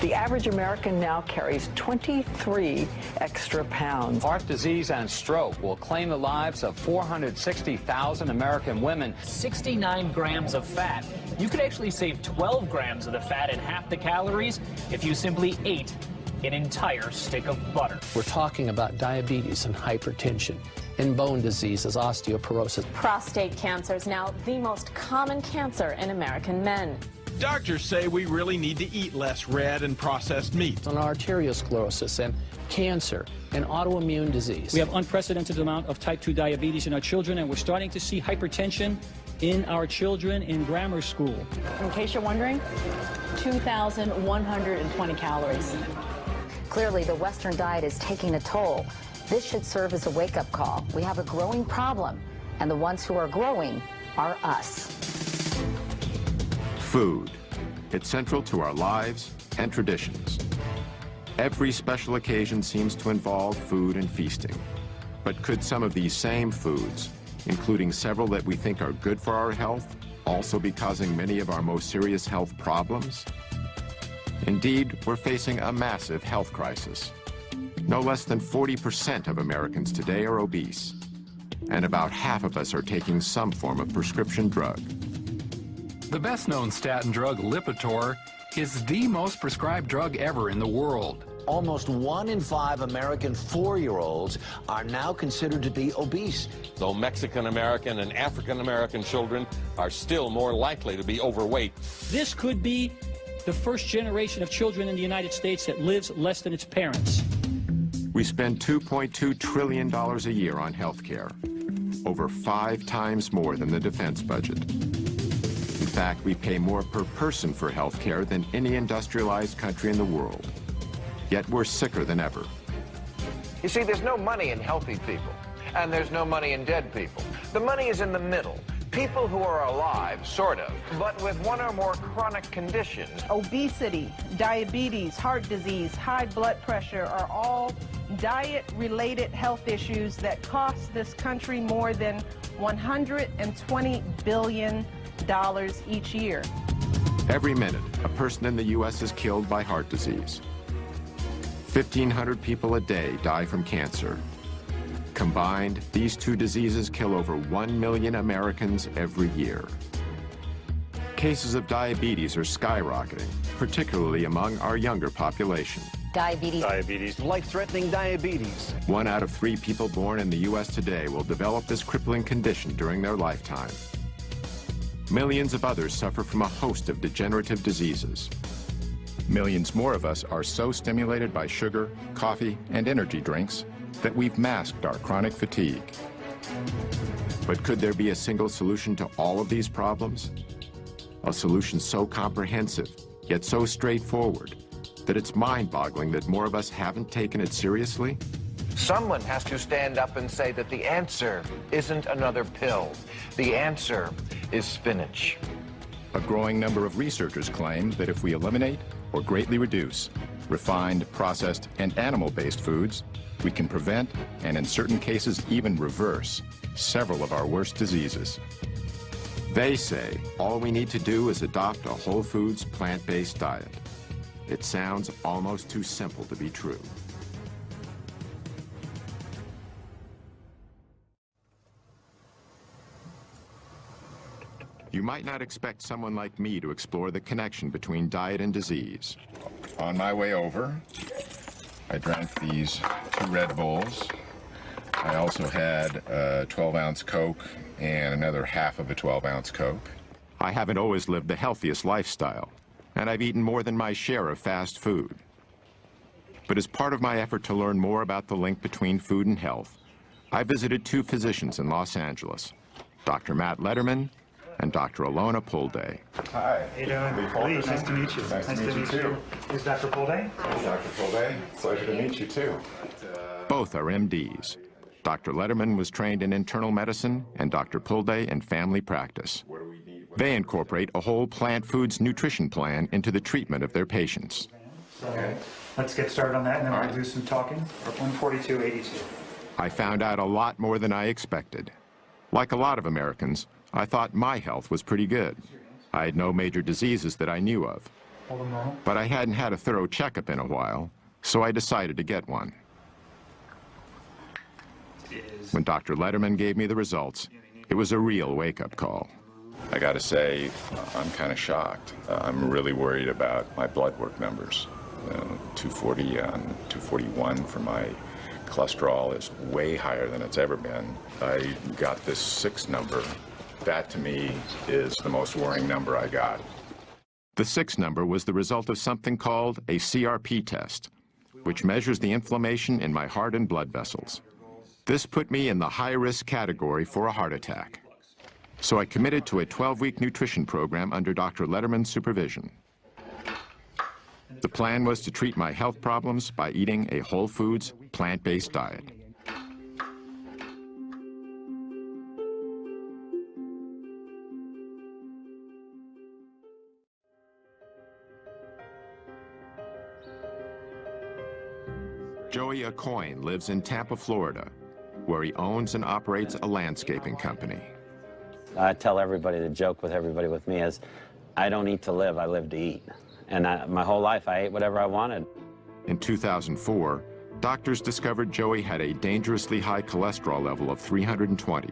The average American now carries 23 extra pounds. Heart disease and stroke will claim the lives of 460,000 American women. 69 grams of fat. You could actually save 12 grams of the fat and half the calories if you simply ate an entire stick of butter. We're talking about diabetes and hypertension and bone diseases, osteoporosis. Prostate cancer is now the most common cancer in American men. Doctors say we really need to eat less red and processed meat. On arteriosclerosis and cancer and autoimmune disease. We have unprecedented amount of type 2 diabetes in our children, and we're starting to see hypertension in our children in grammar school. In case you're wondering, 2,120 calories. Clearly, the Western diet is taking a toll. This should serve as a wake-up call. We have a growing problem, and the ones who are growing are us. Food. It's central to our lives and traditions. Every special occasion seems to involve food and feasting. But could some of these same foods, including several that we think are good for our health, also be causing many of our most serious health problems? Indeed, we're facing a massive health crisis. No less than 40% of Americans today are obese, and about half of us are taking some form of prescription drug. The best-known statin drug, Lipitor, is the most prescribed drug ever in the world. Almost 1 in 5 American 4-year-olds are now considered to be obese. Though Mexican-American and African-American children are still more likely to be overweight. This could be the first generation of children in the United States that lives less than its parents. We spend $2.2 trillion a year on health care, over 5 times more than the defense budget. In fact, we pay more per person for health care than any industrialized country in the world. Yet we're sicker than ever. You see, there's no money in healthy people, and there's no money in dead people. The money is in the middle. People who are alive, sort of, but with one or more chronic conditions. Obesity, diabetes, heart disease, high blood pressure are all diet-related health issues that cost this country more than $120 billion each year. Every minute, a person in the U.S. is killed by heart disease. 1,500 people a day die from cancer. Combined, these two diseases kill over 1 million Americans every year. Cases of diabetes are skyrocketing, particularly among our younger population. Diabetes. Life-threatening diabetes. 1 out of 3 people born in the U.S. today will develop this crippling condition during their lifetime. Millions of others suffer from a host of degenerative diseases. Millions more of us are so stimulated by sugar, coffee, and energy drinks that we've masked our chronic fatigue. But could there be a single solution to all of these problems? A solution so comprehensive, yet so straightforward, that it's mind-boggling that more of us haven't taken it seriously? Someone has to stand up and say that the answer isn't another pill. The answer is spinach. A growing number of researchers claim that if we eliminate or greatly reduce refined, processed, and animal-based foods, we can prevent, and in certain cases even reverse, several of our worst diseases. They say all we need to do is adopt a whole foods, plant-based diet. It sounds almost too simple to be true. You might not expect someone like me to explore the connection between diet and disease. On my way over, I drank these 2 Red Bulls. I also had a 12-ounce Coke and another half of a 12-ounce Coke. I haven't always lived the healthiest lifestyle, and I've eaten more than my share of fast food. But as part of my effort to learn more about the link between food and health, I visited 2 physicians in Los Angeles, Dr. Matt Letterman and Dr. Alona Pulday. Hi. How you doing? Nice to meet you. Nice to meet you too. Is Dr. Pulday? Hey, Dr. Pulday. Pleasure to meet you too. Both are MDs. Dr. Letterman was trained in internal medicine and Dr. Pulday in family practice. They incorporate a whole plant foods nutrition plan into the treatment of their patients. Okay. Let's get started on that and then we'll do some talking. 142.82. I found out a lot more than I expected. Like a lot of Americans, I thought my health was pretty good. I had no major diseases that I knew of. But I hadn't had a thorough checkup in a while, so I decided to get one. When Dr. Letterman gave me the results, it was a real wake-up call. I gotta say, I'm kind of shocked. I'm really worried about my blood work numbers. 240 and 241 for my cholesterol is way higher than it's ever been. I got this 6 number. That, to me, is the most worrying number I got. The 6 number was the result of something called a CRP test, which measures the inflammation in my heart and blood vessels. This put me in the high-risk category for a heart attack. So I committed to a 12-week nutrition program under Dr. Letterman's supervision. The plan was to treat my health problems by eating a whole foods, plant-based diet. Joey Acoin lives in Tampa, Florida, where he owns and operates a landscaping company. I tell everybody, the joke with everybody with me is, I don't eat to live, I live to eat. And my whole life, I ate whatever I wanted. In 2004, doctors discovered Joey had a dangerously high cholesterol level of 320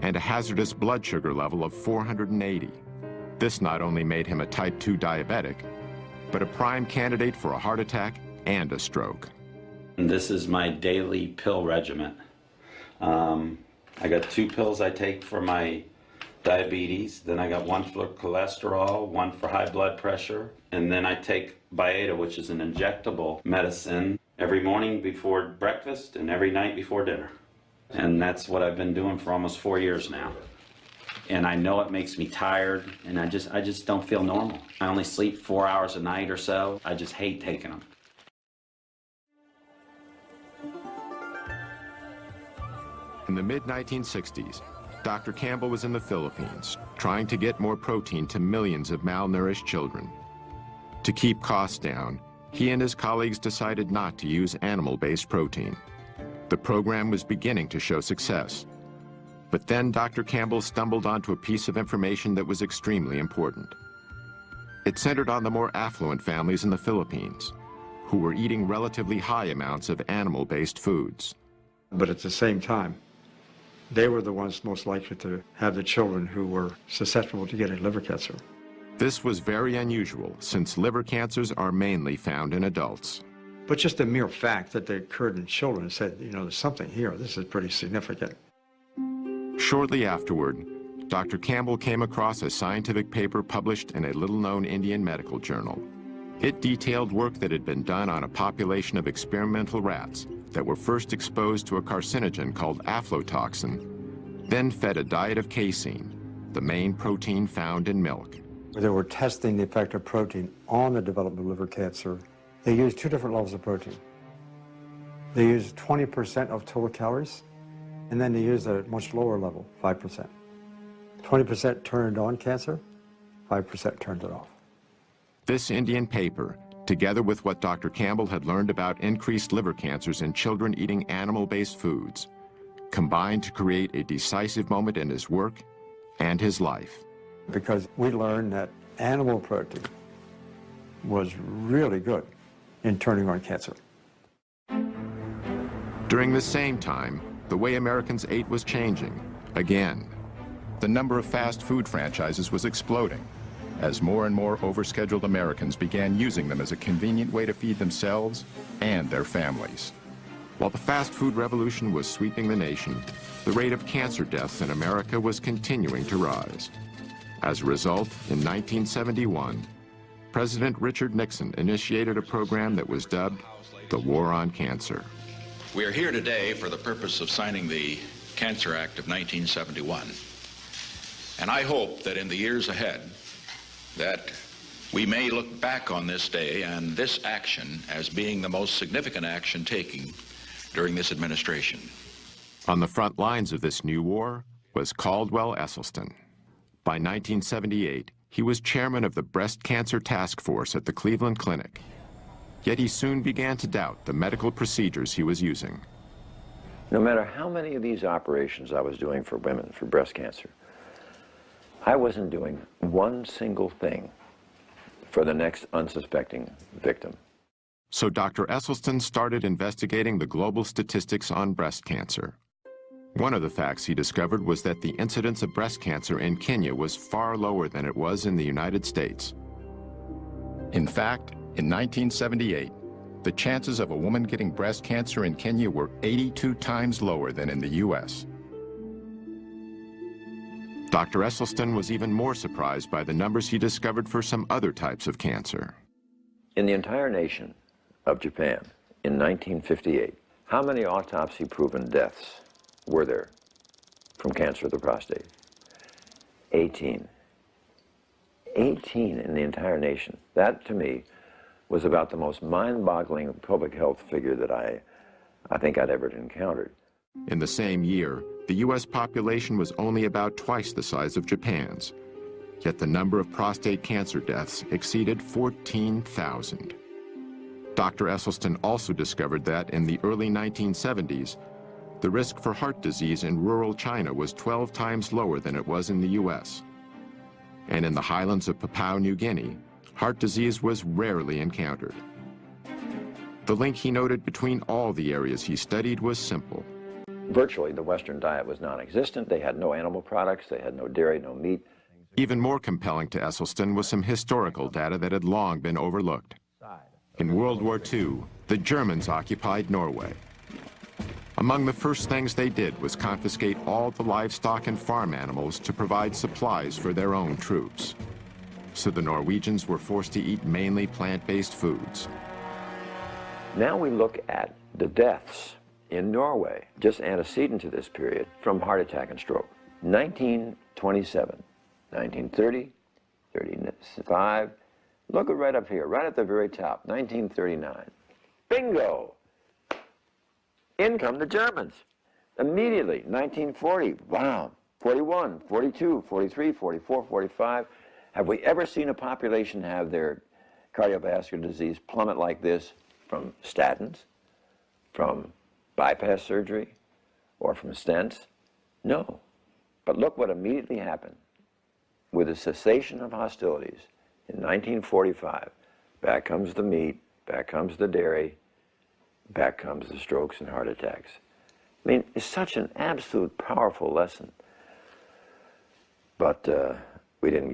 and a hazardous blood sugar level of 480. This not only made him a type 2 diabetic, but a prime candidate for a heart attack and a stroke. This is my daily pill regimen. I got 2 pills I take for my diabetes, then I got 1 for cholesterol, 1 for high blood pressure, and then I take Byetta, which is an injectable medicine, every morning before breakfast and every night before dinner. And that's what I've been doing for almost 4 years now. And I know it makes me tired, and I just don't feel normal. I only sleep 4 hours a night or so. I just hate taking them. In the mid-1960s, Dr. Campbell was in the Philippines, trying to get more protein to millions of malnourished children. To keep costs down, he and his colleagues decided not to use animal-based protein. The program was beginning to show success. But then Dr. Campbell stumbled onto a piece of information that was extremely important. It centered on the more affluent families in the Philippines, who were eating relatively high amounts of animal-based foods. But at the same time, they were the ones most likely to have the children who were susceptible to getting liver cancer. This was very unusual, since liver cancers are mainly found in adults. But just the mere fact that they occurred in children said, you know, there's something here. This is pretty significant. Shortly afterward, Dr. Campbell came across a scientific paper published in a little-known Indian medical journal. It detailed work that had been done on a population of experimental rats that were first exposed to a carcinogen called aflatoxin, then fed a diet of casein, the main protein found in milk. They were testing the effect of protein on the development of liver cancer. They used 2 different levels of protein. They used 20% of total calories, and then they used a much lower level, 5%. 20% turned on cancer, 5% turned it off. This Indian paper, together with what Dr. Campbell had learned about increased liver cancers in children eating animal-based foods, combined to create a decisive moment in his work and his life. Because we learned that animal protein was really good in turning on cancer. During the same time, the way Americans ate was changing, again. The number of fast food franchises was exploding, as more and more overscheduled Americans began using them as a convenient way to feed themselves and their families. While the fast food revolution was sweeping the nation, the rate of cancer deaths in America was continuing to rise. As a result, in 1971, President Richard Nixon initiated a program that was dubbed the War on Cancer. We are here today for the purpose of signing the Cancer Act of 1971. And I hope that in the years ahead, that we may look back on this day and this action as being the most significant action taken during this administration. On the front lines of this new war was Caldwell Esselstyn. By 1978, he was chairman of the breast cancer task force at the Cleveland Clinic. Yet he soon began to doubt the medical procedures he was using. No matter how many of these operations I was doing for women for breast cancer, I wasn't doing one single thing for the next unsuspecting victim. So Dr. Esselstyn started investigating the global statistics on breast cancer. One of the facts he discovered was that the incidence of breast cancer in Kenya was far lower than it was in the United States. In fact, in 1978, the chances of a woman getting breast cancer in Kenya were 82 times lower than in the U.S. Dr. Esselstyn was even more surprised by the numbers he discovered for some other types of cancer. In the entire nation of Japan in 1958, how many autopsy-proven deaths were there from cancer of the prostate? 18. 18 in the entire nation. That, to me, was about the most mind-boggling public health figure that I think I'd ever encountered. In the same year, the U.S. population was only about twice the size of Japan's, yet the number of prostate cancer deaths exceeded 14,000. Dr. Esselstyn also discovered that in the early 1970s, the risk for heart disease in rural China was 12 times lower than it was in the U.S. And in the highlands of Papua New Guinea, heart disease was rarely encountered. The link he noted between all the areas he studied was simple. Virtually, the Western diet was non-existent. They had no animal products. They had no dairy, no meat. Even more compelling to Esselstyn was some historical data that had long been overlooked. In World War II, the Germans occupied Norway. Among the first things they did was confiscate all the livestock and farm animals to provide supplies for their own troops. So the Norwegians were forced to eat mainly plant-based foods. Now we look at the deaths in Norway, just antecedent to this period, from heart attack and stroke. 1927, 1930, 35, look right up here, right at the very top, 1939. Bingo! In come the Germans. Immediately, 1940, wow, 41, 42, 43, 44, 45. Have we ever seen a population have their cardiovascular disease plummet like this from statins, from bypass surgery, or from stents? No. But look what immediately happened with the cessation of hostilities in 1945. Back comes the meat, back comes the dairy, back comes the strokes and heart attacks. I mean, it's such an absolute powerful lesson. But we didn't